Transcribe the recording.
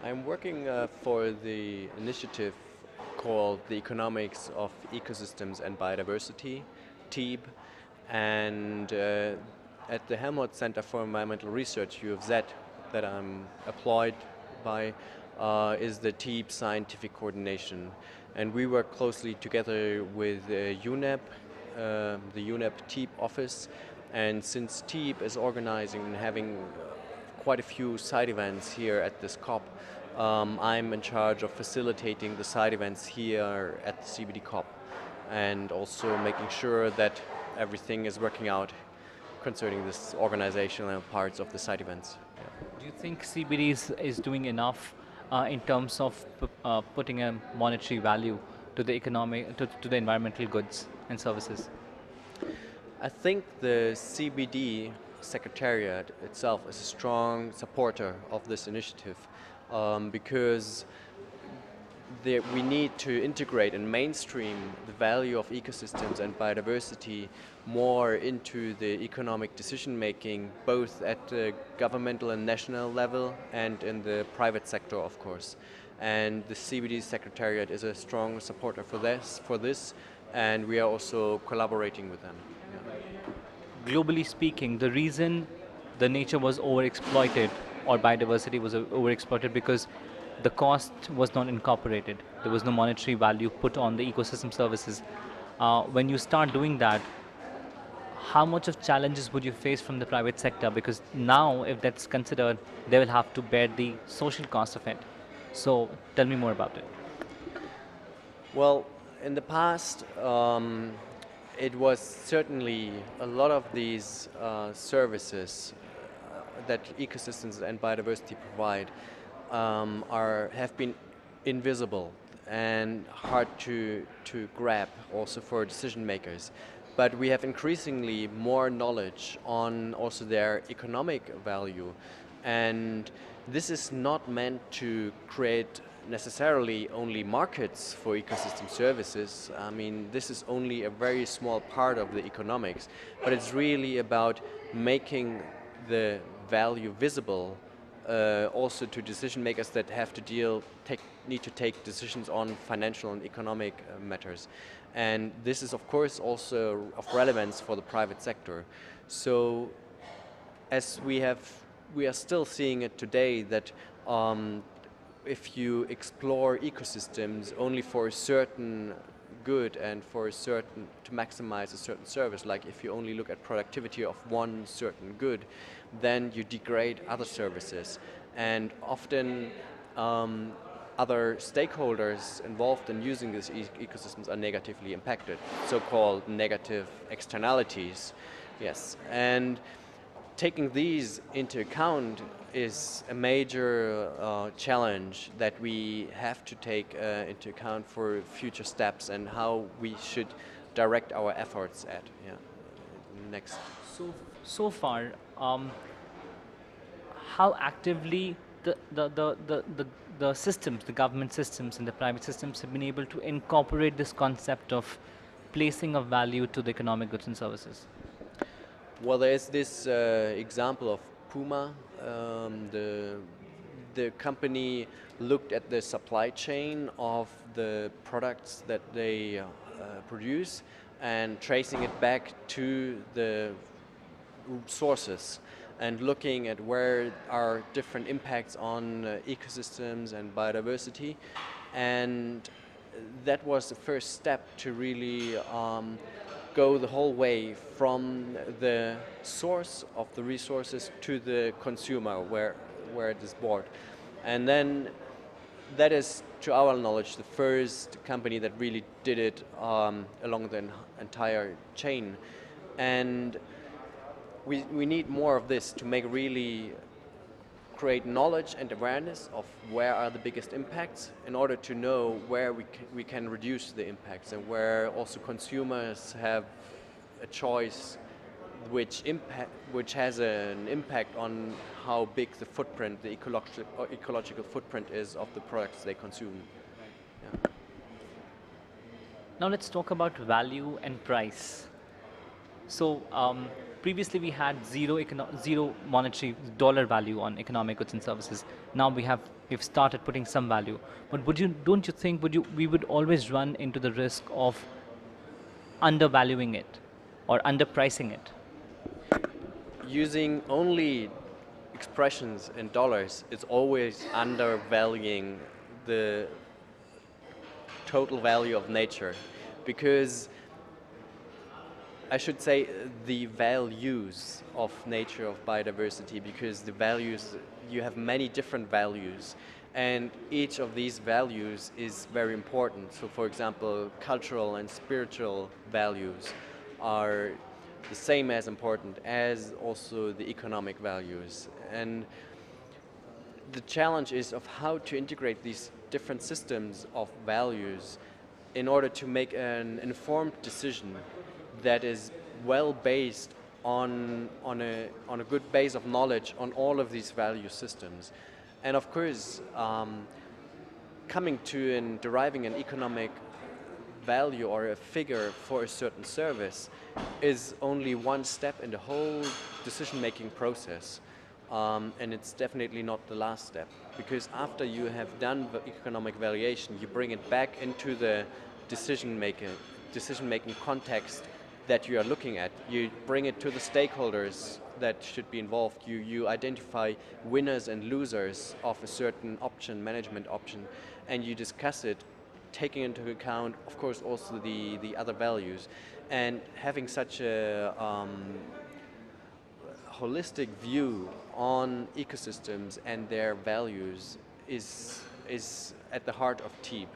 I'm working for the initiative called the Economics of Ecosystems and Biodiversity, TEEB, and at the Helmholtz Center for Environmental Research, UFZ, that I'm employed by, is the TEEB Scientific Coordination. And we work closely together with UNEP, the UNEP TEEB office, and since TEEB is organizing and having quite a few side events here at this COP, I'm in charge of facilitating the side events here at the CBD COP and also making sure that everything is working out concerning this organizational parts of the side events. Do you think CBD is doing enough in terms of putting a monetary value to the economic, to the environmental goods and services? I think the CBD Secretariat itself is a strong supporter of this initiative because we need to integrate and mainstream the value of ecosystems and biodiversity more into the economic decision making, both at the governmental and national level and in the private sector, of course. And the CBD Secretariat is a strong supporter for this, and we are also collaborating with them. Globally speaking, the reason the nature was overexploited or biodiversity was overexploited because the cost was not incorporated. There was no monetary value put on the ecosystem services. When you start doing that, how much of challenges would you face from the private sector? Because now, if that's considered, they will have to bear the social cost of it. So tell me more about it. Well, in the past, it was certainly a lot of these services that ecosystems and biodiversity provide have been invisible and hard to grab also for decision makers. But we have increasingly more knowledge on also their economic value, and this is not meant to create necessarily only markets for ecosystem services. I mean, this is only a very small part of the economics, but it's really about making the value visible also to decision makers that have to need to take decisions on financial and economic matters. And this is of course also of relevance for the private sector. So as we are still seeing it today that if you explore ecosystems only for a certain good and for a certain, to maximize a certain service, like if you only look at productivity of one certain good, then you degrade other services. And often other stakeholders involved in using these ecosystems are negatively impacted, so-called negative externalities. Yes, and taking these into account is a major challenge that we have to take into account for future steps and how we should direct our efforts at. Yeah. Next. So far, how actively the systems, the government systems and the private systems have been able to incorporate this concept of placing of value to the economic goods and services? Well, there is this example of Puma. The company looked at the supply chain of the products that they produce and tracing it back to the sources and looking at where are different impacts on ecosystems and biodiversity. And that was the first step to really go the whole way from the source of the resources to the consumer where it is bought. And then that is, to our knowledge, the first company that really did it along the entire chain. And we need more of this to make really create knowledge and awareness of where are the biggest impacts in order to know where we can reduce the impacts and where also consumers have a choice which has an impact on how big the footprint, the ecological footprint is of the products they consume. Yeah. Now let's talk about value and price. So previously we had zero monetary dollar value on economic goods and services. Now we've started putting some value. But don't you think we would always run into the risk of undervaluing it or underpricing it? Using only expressions in dollars is always undervaluing the total value of nature, because I should say the values of nature, of biodiversity, because the values, you have many different values, and each of these values is very important. So for example, cultural and spiritual values are the same as important as also the economic values. And the challenge is of how to integrate these different systems of values in order to make an informed decision that is well based on a good base of knowledge on all of these value systems. And of course, coming to and deriving an economic value or a figure for a certain service is only one step in the whole decision-making process. And it's definitely not the last step, because after you have done the economic valuation, you bring it back into the decision-making context that you are looking at. You bring it to the stakeholders that should be involved. You identify winners and losers of a certain option, management option, and you discuss it, taking into account, of course, also the other values. And having such a holistic view on ecosystems and their values is at the heart of TEEB.